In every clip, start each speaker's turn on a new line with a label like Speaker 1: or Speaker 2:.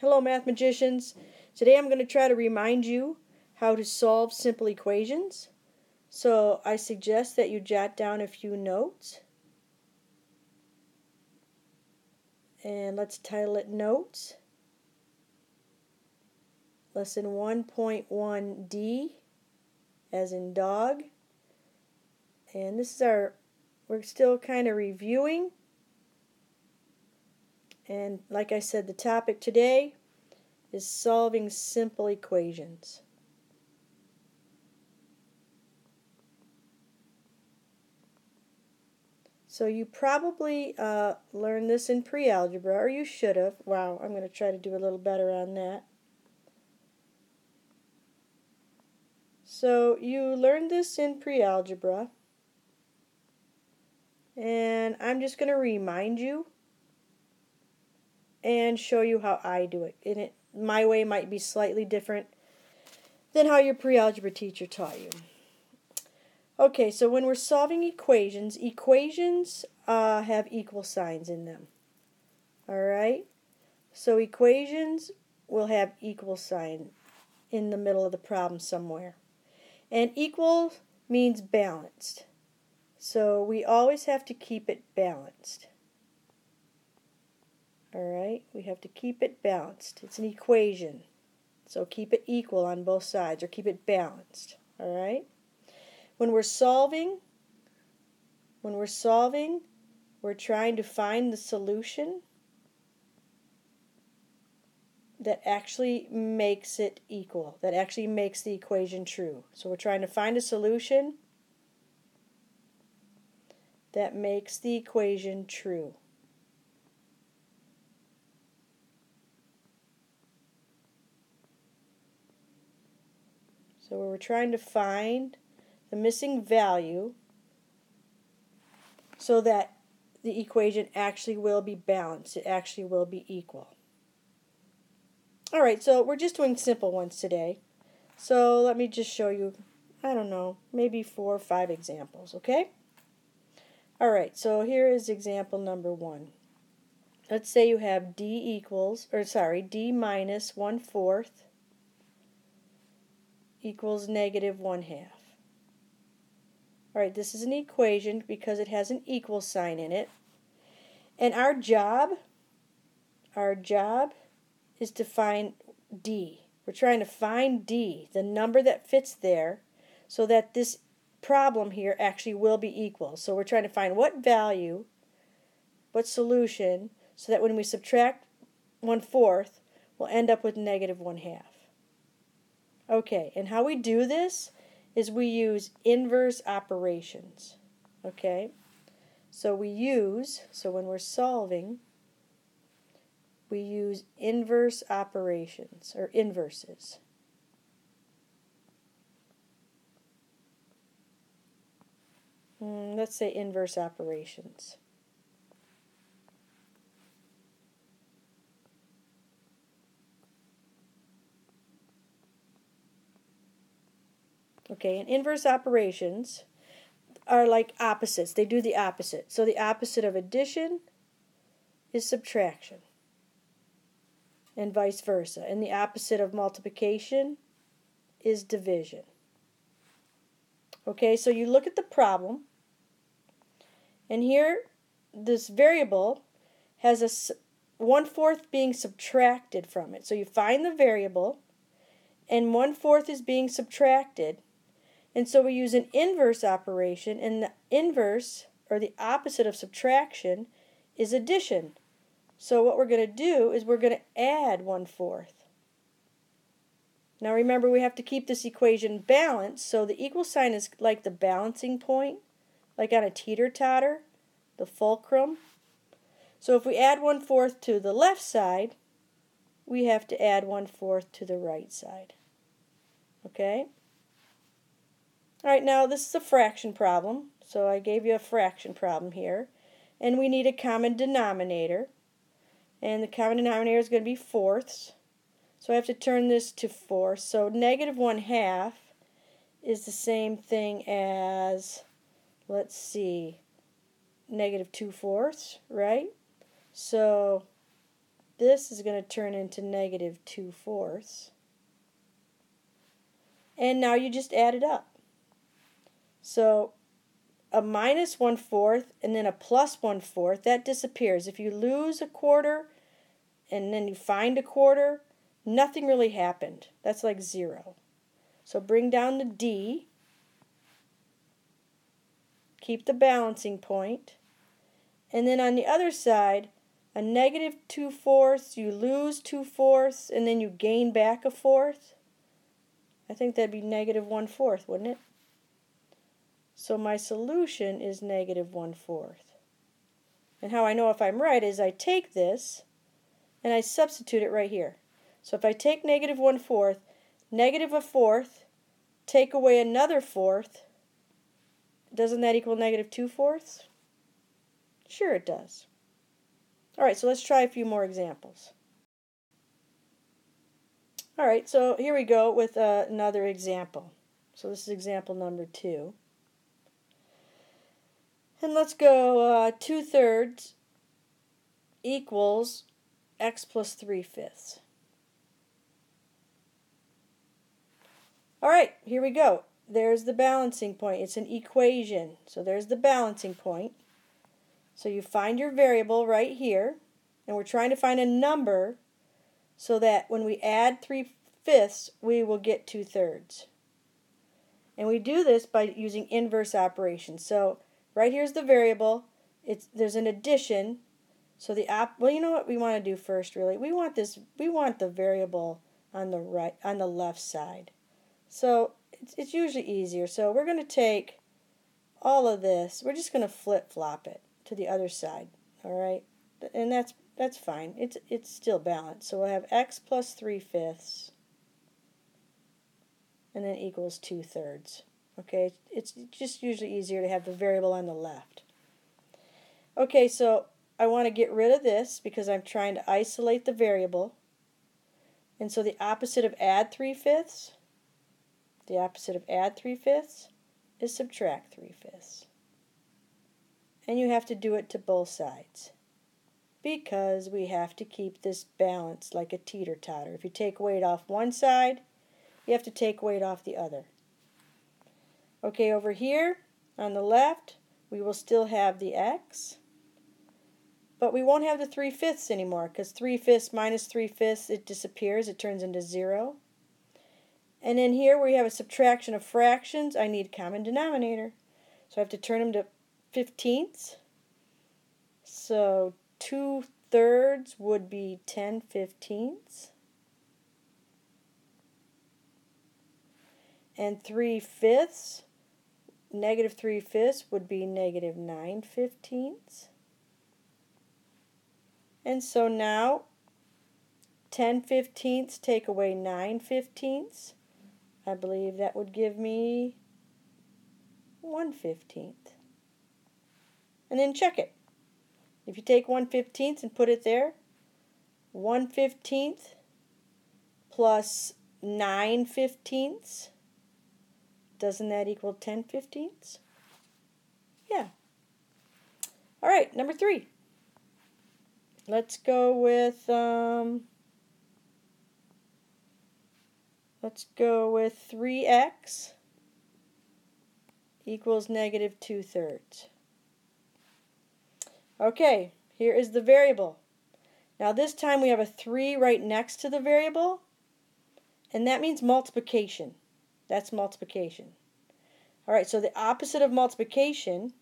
Speaker 1: Hello, math magicians. Today I'm going to try to remind you how to solve simple equations. So I suggest that you jot down a few notes. And let's title it Notes. Lesson 1.1D as in dog. And this is we're still kind of reviewing. And like I said, the topic today is solving simple equations. So you probably learned this in pre-algebra, or you should have. Wow, I'm going to try to do a little better on that. So you learned this in pre-algebra, and I'm just going to remind you and show you how I do it. And my way might be slightly different than how your pre-algebra teacher taught you. Okay, so when we're solving equations have equal signs in them. Alright? So equations will have equal sign in the middle of the problem somewhere. And equal means balanced. So we always have to keep it balanced. Alright? We have to keep it balanced. It's an equation. So keep it equal on both sides, or keep it balanced. Alright? When we're solving, we're trying to find the solution that actually makes it equal, that actually makes the equation true. So we're trying to find a solution that makes the equation true. So we're trying to find the missing value so that the equation actually will be balanced. It actually will be equal. Alright, so we're just doing simple ones today. So let me just show you, I don't know, maybe 4 or 5 examples, okay? Alright, so here is example number 1. Let's say you have d minus 1/4 equals negative 1/2. Alright, this is an equation because it has an equal sign in it. And our job is to find D. We're trying to find D, the number that fits there, so that this problem here actually will be equal. So we're trying to find what value, what solution, so that when we subtract 1/4, we'll end up with negative 1/2. Okay, and how we do this is we use inverse operations. Okay, so when we're solving, we use inverse operations, or inverses. Let's say inverse operations. Okay, and inverse operations are like opposites. They do the opposite. So the opposite of addition is subtraction, and vice versa. And the opposite of multiplication is division. Okay, so you look at the problem, and here this variable has a 1/4 being subtracted from it. So you find the variable, and 1/4 is being subtracted. And so we use an inverse operation, and the inverse, or the opposite of subtraction, is addition. So what we're going to do is we're going to add 1/4. Now remember, we have to keep this equation balanced, so the equal sign is like the balancing point, like on a teeter-totter, the fulcrum. So if we add 1/4 to the left side, we have to add 1/4 to the right side. Okay? Alright, now this is a fraction problem, so I gave you a fraction problem here, and we need a common denominator, and the common denominator is going to be fourths, so I have to turn this to fourths. So negative 1/2 is the same thing as, let's see, negative 2/4, right? So this is going to turn into negative 2/4. And now you just add it up. So a minus 1/4 and then a plus 1/4, that disappears. If you lose a quarter and then you find a quarter, nothing really happened. That's like 0. So bring down the D. Keep the balancing point. And then on the other side, a negative 2/4, you lose 2/4, and then you gain back a fourth. I think that'd be negative 1/4, wouldn't it? So my solution is negative 1/4. And how I know if I'm right is I take this and I substitute it right here. So if I take negative 1/4, negative a fourth, take away another fourth, doesn't that equal negative 2/4? Sure it does. Alright, so let's try a few more examples. Alright, so here we go with another example. So this is example number 2. And let's go 2/3 equals x plus 3/5. Alright, here we go. There's the balancing point. It's an equation. So there's the balancing point. So you find your variable right here, and we're trying to find a number so that when we add 3/5, we will get 2/3. And we do this by using inverse operations. So right here's the variable. There's an addition. So well, you know what we want to do first, really? We want the variable on the left side. So it's usually easier. So we're going to take all of this. We're just going to flip-flop it to the other side. All right? And that's fine. It's still balanced. So we'll have x plus 3/5 and then equals 2/3. Okay? It's just usually easier to have the variable on the left. Okay, so I want to get rid of this because I'm trying to isolate the variable. And so the opposite of add 3/5, the opposite of add 3/5 is subtract 3/5. And you have to do it to both sides because we have to keep this balanced like a teeter-totter. If you take weight off one side, you have to take weight off the other. Okay, over here on the left, we will still have the x, but we won't have the 3/5 anymore because 3/5 minus 3/5, it disappears. It turns into 0. And then here where we have a subtraction of fractions, I need common denominator. So I have to turn them to 15ths. So 2/3 would be 10/15. And 3/5, negative 3/5 would be negative 9/15. And so now 10/15 take away 9/15. I believe that would give me 1/15. And then check it. If you take 1/15 and put it there, 1/15 plus 9/15, doesn't that equal 10/15? Yeah. All right, number 3. Let's go with 3x equals negative 2/3. Okay, here is the variable. Now this time we have a 3 right next to the variable, and that means multiplication. That's multiplication. All right, so the opposite of multiplication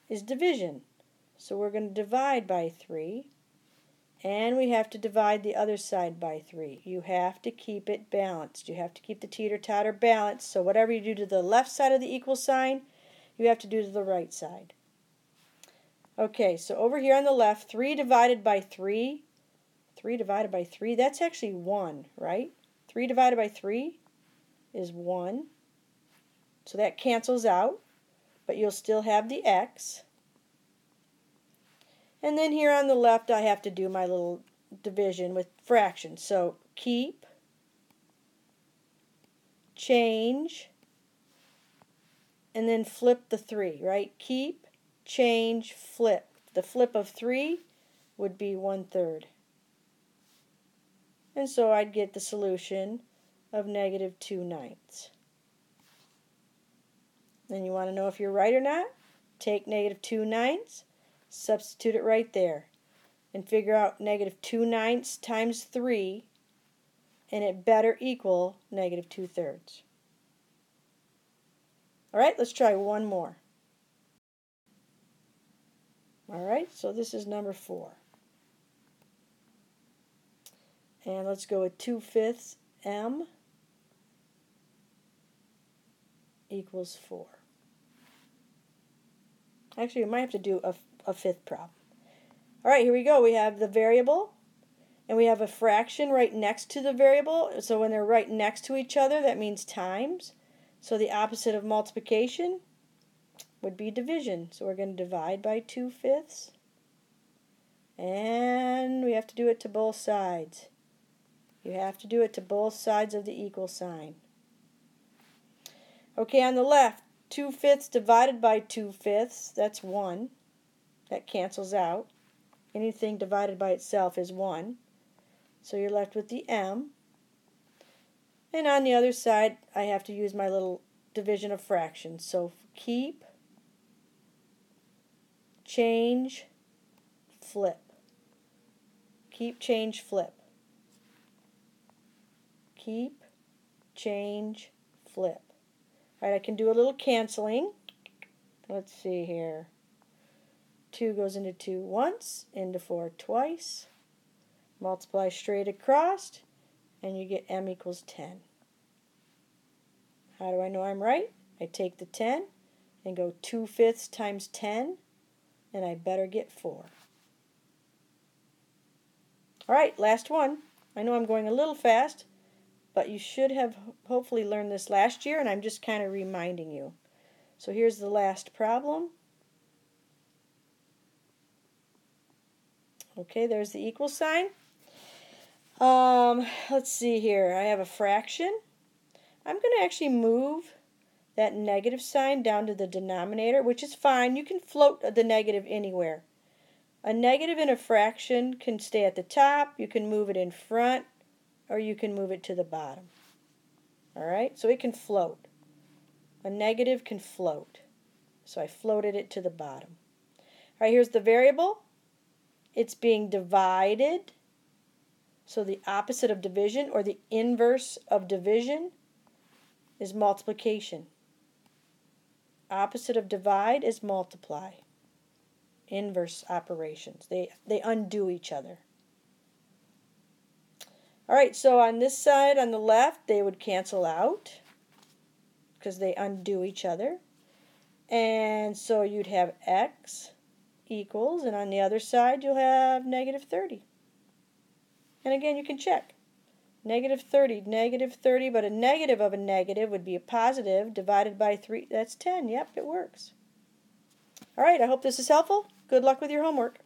Speaker 1: is division. So we're going to divide by 3, and we have to divide the other side by 3. You have to keep it balanced. You have to keep the teeter-totter balanced. So whatever you do to the left side of the equal sign, you have to do to the right side. Okay, so over here on the left, 3 divided by 3, 3 divided by 3, that's actually 1, right? 3 divided by 3 is 1. So that cancels out, but you'll still have the x. And then here on the left, I have to do my little division with fractions. So keep, change, and then flip the 3, right? Keep, change, flip. The flip of 3 would be 1/3. And so I'd get the solution of negative 2/9. Then you want to know if you're right or not? Take negative 2/9, substitute it right there, and figure out negative 2/9 times 3, and it better equal negative 2/3. Alright, let's try one more. Alright, so this is number 4. And let's go with 2/5 m equals 4. Actually, we might have to do a fifth problem. Alright, here we go. We have the variable, and we have a fraction right next to the variable. So when they're right next to each other, that means times. So the opposite of multiplication would be division. So we're going to divide by 2/5. And we have to do it to both sides. You have to do it to both sides of the equal sign. Okay, on the left, 2/5 divided by 2/5, that's 1. That cancels out. Anything divided by itself is 1. So you're left with the m. And on the other side, I have to use my little division of fractions. So keep, change, flip. Keep, change, flip. Keep, change, flip. Alright, I can do a little canceling. Let's see here. 2 goes into 2 once, into 4 twice. Multiply straight across, and you get m equals 10. How do I know I'm right? I take the 10 and go 2/5 times 10, and I better get 4. Alright, last one. I know I'm going a little fast, but you should have hopefully learned this last year, and I'm just kind of reminding you. So here's the last problem. Okay, there's the equal sign. Let's see here. I have a fraction. I'm going to actually move that negative sign down to the denominator, which is fine. You can float the negative anywhere. A negative in a fraction can stay at the top. You can move it in front, or you can move it to the bottom. Alright, so it can float. A negative can float. So I floated it to the bottom. Alright, here's the variable. It's being divided. So the opposite of division, or the inverse of division, is multiplication. Opposite of divide is multiply. Inverse operations. They undo each other. Alright, so on this side, on the left, they would cancel out because they undo each other. And so you'd have x equals, and on the other side you'll have negative 30. And again, you can check. Negative 30, but a negative of a negative would be a positive divided by 3. That's 10. Yep, it works. Alright, I hope this is helpful. Good luck with your homework.